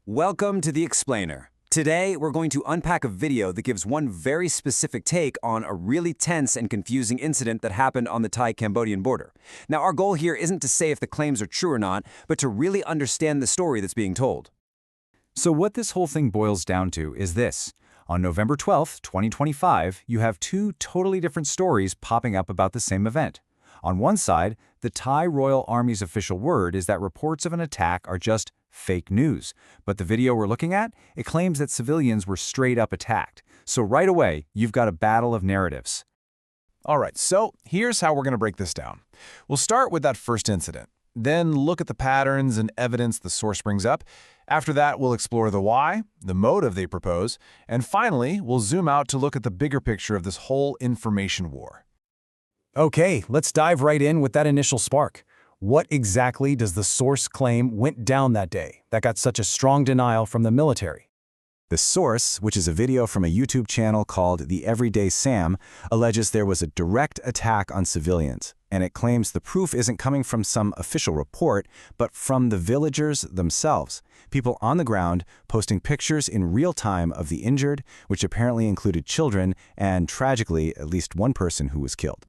Welcome to The Explainer. Today, we're going to unpack a video that gives one very specific take on a really tense and confusing incident that happened on the Thai-Cambodian border. Now, our goal here isn't to say if the claims are true or not, but to really understand the story that's being told. So what this whole thing boils down to is this. On November 12, 2025, you have two totally different stories popping up about the same event. On one side, the Thai Royal Army's official word is that reports of an attack are just fake news. But the video we're looking at, it claims that civilians were straight up attacked. So right away, you've got a battle of narratives. All right, so here's how we're going to break this down. We'll start with that first incident, then look at the patterns and evidence the source brings up. After that, we'll explore the why, the motive they propose, and finally, we'll zoom out to look at the bigger picture of this whole information war. Okay, let's dive right in with that initial spark. What exactly does the source claim went down that day that got such a strong denial from the military? The source, which is a video from a YouTube channel called The Everyday Sam, alleges there was a direct attack on civilians, and it claims the proof isn't coming from some official report, but from the villagers themselves, people on the ground posting pictures in real time of the injured, which apparently included children and, tragically, at least one person who was killed.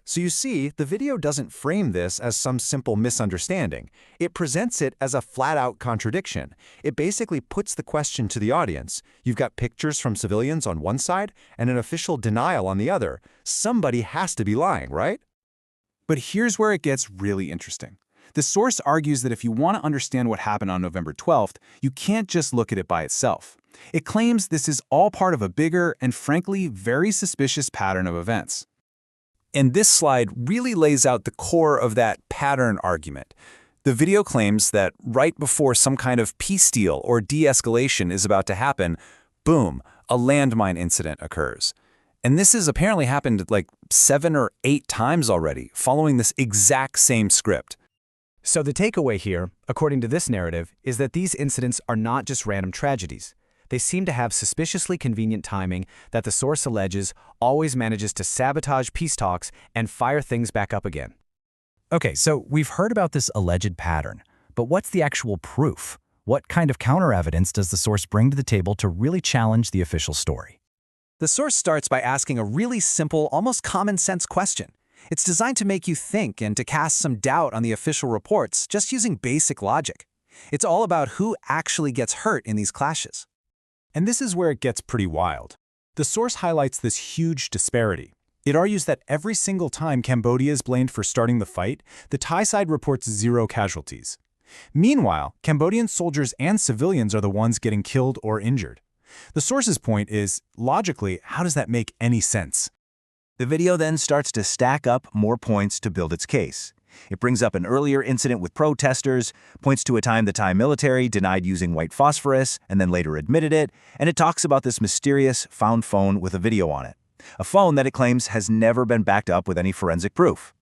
So you see, the video doesn't frame this as some simple misunderstanding. It presents it as a flat-out contradiction. It basically puts the question to the audience. You've got pictures from civilians on one side and an official denial on the other. Somebody has to be lying, right? But here's where it gets really interesting. The source argues that if you want to understand what happened on November 12th, you can't just look at it by itself. It claims this is all part of a bigger and frankly very suspicious pattern of events. And this slide really lays out the core of that pattern argument. The video claims that right before some kind of peace deal or de-escalation is about to happen, boom, a landmine incident occurs. And this has apparently happened like 7 or 8 times already, following this exact same script. So the takeaway here, according to this narrative, is that these incidents are not just random tragedies. They seem to have suspiciously convenient timing that the source alleges always manages to sabotage peace talks and fire things back up again. Okay, so we've heard about this alleged pattern, but what's the actual proof? What kind of counter-evidence does the source bring to the table to really challenge the official story? The source starts by asking a really simple, almost common-sense question. It's designed to make you think and to cast some doubt on the official reports just using basic logic. It's all about who actually gets hurt in these clashes. And this is where it gets pretty wild. The source highlights this huge disparity. It argues that every single time Cambodia is blamed for starting the fight, the Thai side reports 0 casualties. Meanwhile, Cambodian soldiers and civilians are the ones getting killed or injured. The source's point is, logically, how does that make any sense? The video then starts to stack up more points to build its case. It brings up an earlier incident with protesters, points to a time the Thai military denied using white phosphorus and then later admitted it, and it talks about this mysterious found phone with a video on it. A phone that it claims has never been backed up with any forensic proof.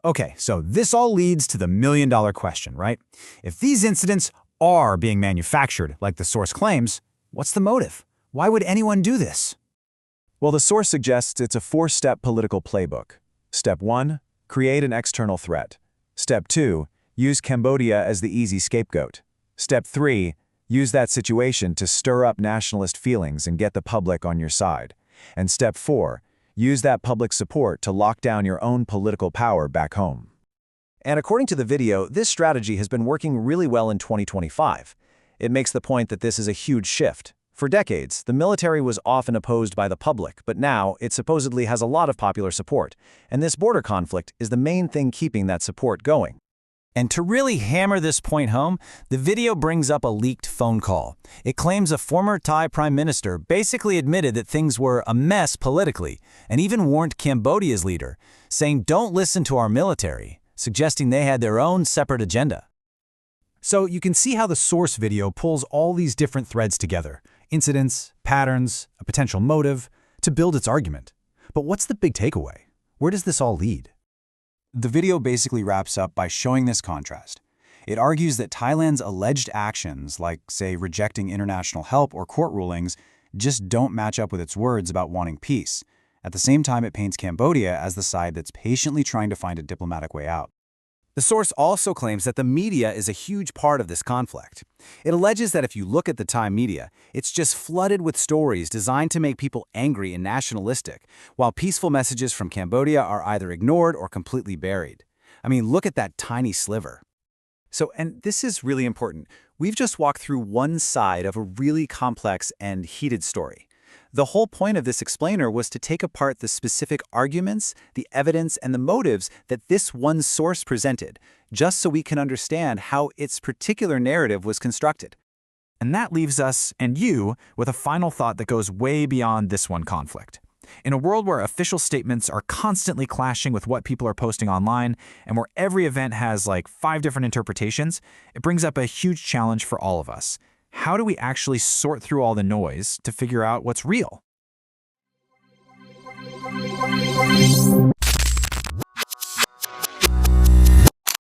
Okay, so this all leads to the million-dollar question, right? If these incidents are being manufactured, like the source claims, what's the motive? Why would anyone do this? Well, the source suggests it's a 4-step political playbook. Step 1, create an external threat. Step 2, use Cambodia as the easy scapegoat. Step 3, use that situation to stir up nationalist feelings and get the public on your side. And Step 4, use that public support to lock down your own political power back home. And according to the video, this strategy has been working really well in 2025. It makes the point that this is a huge shift. For decades, the military was often opposed by the public, but now it supposedly has a lot of popular support, and this border conflict is the main thing keeping that support going. And to really hammer this point home, the video brings up a leaked phone call. It claims a former Thai prime minister basically admitted that things were a mess politically, and even warned Cambodia's leader, saying don't listen to our military, suggesting they had their own separate agenda. So you can see how the source video pulls all these different threads together. Incidents, patterns, a potential motive, to build its argument. But what's the big takeaway? Where does this all lead? The video basically wraps up by showing this contrast. It argues that Thailand's alleged actions, like, say, rejecting international help or court rulings, just don't match up with its words about wanting peace. At the same time, it paints Cambodia as the side that's patiently trying to find a diplomatic way out. The source also claims that the media is a huge part of this conflict. It alleges that if you look at the Thai media, it's just flooded with stories designed to make people angry and nationalistic, while peaceful messages from Cambodia are either ignored or completely buried. I mean, look at that tiny sliver. So, and this is really important. We've just walked through one side of a really complex and heated story. The whole point of this explainer was to take apart the specific arguments, the evidence, and the motives that this one source presented, just so we can understand how its particular narrative was constructed. And that leaves us, and you, with a final thought that goes way beyond this one conflict. In a world where official statements are constantly clashing with what people are posting online, and where every event has like 5 different interpretations, it brings up a huge challenge for all of us. How do we actually sort through all the noise to figure out what's real?